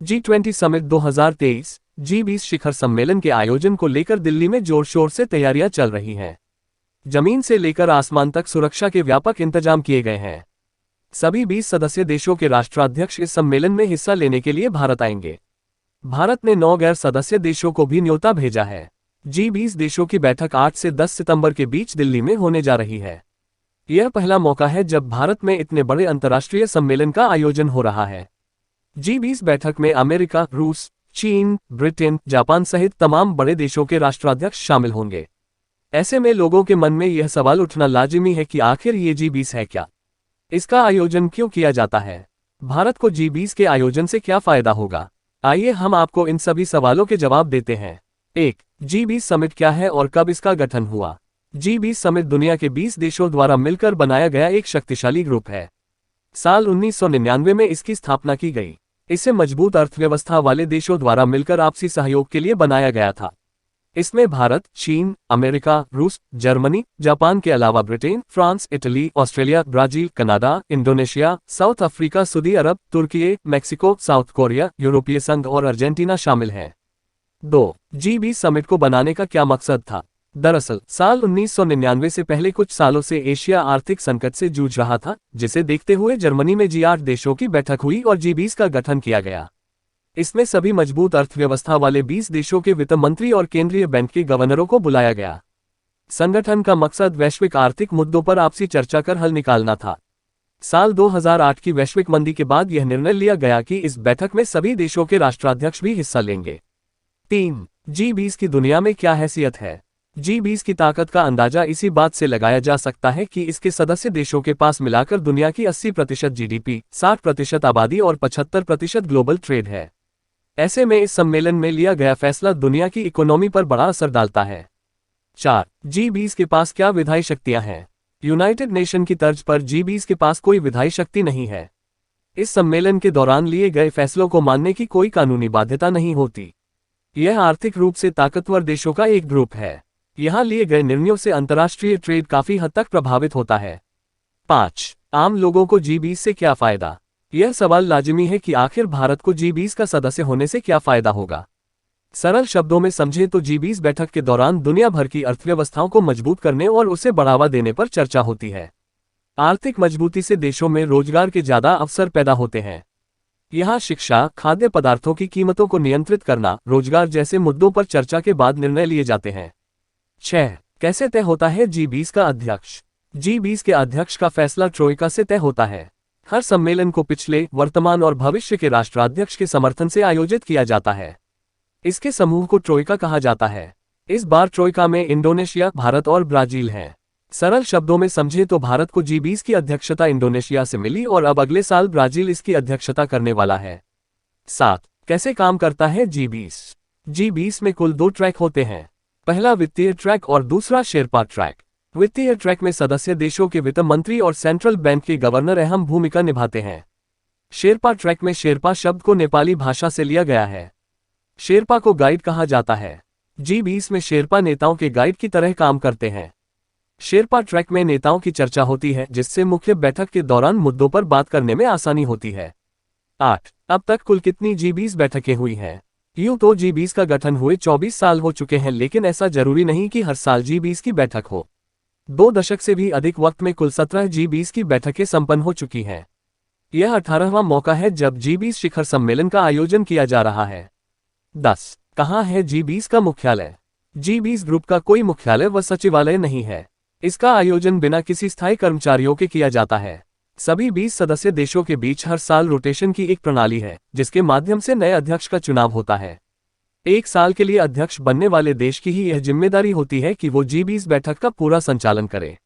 G20 summit 2023 G20 शिखर सम्मेलन के आयोजन को लेकर दिल्ली में जोर शोर से तैयारियां चल रही हैं। जमीन से लेकर आसमान तक सुरक्षा के व्यापक इंतजाम किए गए हैं। सभी 20 सदस्य देशों के राष्ट्राध्यक्ष इस सम्मेलन में हिस्सा लेने के लिए भारत आएंगे। भारत ने 9 गैर सदस्य देशों को भी न्योता भेजा है। G20 देशों की बैठक 8 से 10 सितंबर के बीच दिल्ली में होने जा रही है। यह पहला मौका है जब भारत में इतने बड़े अंतर्राष्ट्रीय सम्मेलन का आयोजन हो रहा है। G20 बैठक में अमेरिका, रूस, चीन, ब्रिटेन, जापान सहित तमाम बड़े देशों के राष्ट्राध्यक्ष शामिल होंगे। ऐसे में लोगों के मन में यह सवाल उठना लाजिमी है कि आखिर ये G20 है क्या? इसका आयोजन क्यों किया जाता है? भारत को G20 के आयोजन से क्या फायदा होगा? आइए हम आपको इन सभी सवालों के जवाब देते हैं। 1. G20 समिट क्या है और कब इसका गठन हुआ? G20 समिट दुनिया के 20 देशों द्वारा मिलकर बनाया गया एक शक्तिशाली ग्रुप है। साल 1999 में इसकी स्थापना की गई। इसे मजबूत अर्थव्यवस्था वाले देशों द्वारा मिलकर आपसी सहयोग के लिए बनाया गया था। इसमें भारत, चीन, अमेरिका, रूस, जर्मनी, जापान के अलावा Britain, France, Italy, Australia, Brazil, Canada, Indonesia, South Africa, Saudi Arab, Turkey, Mexico, South Korea, यूरोपीय संघ और अर्जेंटीना शामिल हैं। 2. G20 समिट को बनाने का क्या मकसद था? दरअसल साल 1999 से पहले कुछ सालों से एशिया आर्थिक संकट से जूझ रहा था, जिसे देखते हुए जर्मनी में G8 देशों की बैठक हुई और G20 का गठन किया गया। इसमें सभी मजबूत अर्थव्यवस्था वाले 20 देशों के वित्त मंत्री और केंद्रीय बैंक के गवर्नरों को बुलाया गया। संगठन का मकसद वैश्विक आर्थिक मुद्दों पर आपसी चर्चा कर हल निकालना था। साल 2008 की वैश्विक मंदी के बाद यह निर्णय लिया गया कि इस बैठक में सभी देशों के राष्ट्राध्यक्ष भी हिस्सा लेंगे। 3. G20 की दुनिया में क्या हैसियत है? G20 की ताकत का अंदाजा इसी बात से लगाया जा सकता है कि इसके सदस्य देशों के पास मिलाकर दुनिया की 80% GDP, 60% आबादी और 75% ग्लोबल ट्रेड है। ऐसे में इस सम्मेलन में लिया गया फैसला दुनिया की इकोनॉमी पर बड़ा असर डालता है। 4. G20 के पास क्या विधायी शक्तियां हैं? यूनाइटेड नेशन की तर्ज पर G20 के पास कोई विधायी शक्ति नहीं है। इस सम्मेलन के दौरान लिए गए फैसलों को मानने की कोई कानूनी बाध्यता नहीं होती। यह आर्थिक रूप से ताकतवर देशों का एक ग्रुप है। यहां लिए गए निर्णयों से अंतर्राष्ट्रीय ट्रेड काफी हद तक प्रभावित होता है। 5. आम लोगों को G20 से क्या फायदा? यह सवाल लाजिमी है कि आखिर भारत को G20 का सदस्य होने से क्या फायदा होगा। सरल शब्दों में समझें तो G20 बैठक के दौरान दुनिया भर की अर्थव्यवस्थाओं को मजबूत करने और उसे बढ़ावा देने पर चर्चा होती है। आर्थिक मजबूती से देशों में रोजगार के ज्यादा अवसर पैदा होते हैं। यहाँ शिक्षा, खाद्य पदार्थों की कीमतों को नियंत्रित करना, रोजगार जैसे मुद्दों पर चर्चा के बाद निर्णय लिए जाते हैं। 6. कैसे तय होता है G20 का अध्यक्ष? G20 के अध्यक्ष का फैसला ट्रोइका से तय होता है। हर सम्मेलन को पिछले, वर्तमान और भविष्य के राष्ट्राध्यक्ष के समर्थन से आयोजित किया जाता है। इसके समूह को ट्रोइका कहा जाता है। इस बार ट्रोइका में इंडोनेशिया, भारत और ब्राजील हैं। सरल शब्दों में समझे तो भारत को G20 की अध्यक्षता इंडोनेशिया से मिली और अब अगले साल ब्राजील इसकी अध्यक्षता करने वाला है। 7. कैसे काम करता है G20? G20 में कुल 2 ट्रैक होते हैं। पहला वित्तीय ट्रैक और दूसरा शेरपा ट्रैक। वित्तीय ट्रैक में सदस्य देशों के वित्त मंत्री और सेंट्रल बैंक के गवर्नर अहम भूमिका निभाते हैं। शेरपा ट्रैक में शेरपा शब्द को नेपाली भाषा से लिया गया है। शेरपा को गाइड कहा जाता है। G20 में शेरपा नेताओं के गाइड की तरह काम करते हैं। शेरपा ट्रैक में नेताओं की चर्चा होती है, जिससे मुख्य बैठक के दौरान मुद्दों पर बात करने में आसानी होती है। 8. अब तक कुल कितनी G20 बैठकें हुई हैं? यूं तो G20 का गठन हुए 24 साल हो चुके हैं, लेकिन ऐसा जरूरी नहीं कि हर साल G20 की बैठक हो। 2 दशक से भी अधिक वक्त में कुल 17 G20 की बैठकें संपन्न हो चुकी हैं। यह 18वां मौका है जब G20 शिखर सम्मेलन का आयोजन किया जा रहा है। 10. कहाँ है G20 का मुख्यालय? G20 ग्रुप का कोई मुख्यालय व सचिवालय नहीं है। इसका आयोजन बिना किसी स्थायी कर्मचारियों के किया जाता है। सभी 20 सदस्य देशों के बीच हर साल रोटेशन की एक प्रणाली है, जिसके माध्यम से नए अध्यक्ष का चुनाव होता है। 1 साल के लिए अध्यक्ष बनने वाले देश की ही यह जिम्मेदारी होती है कि वो G20 बैठक का पूरा संचालन करे।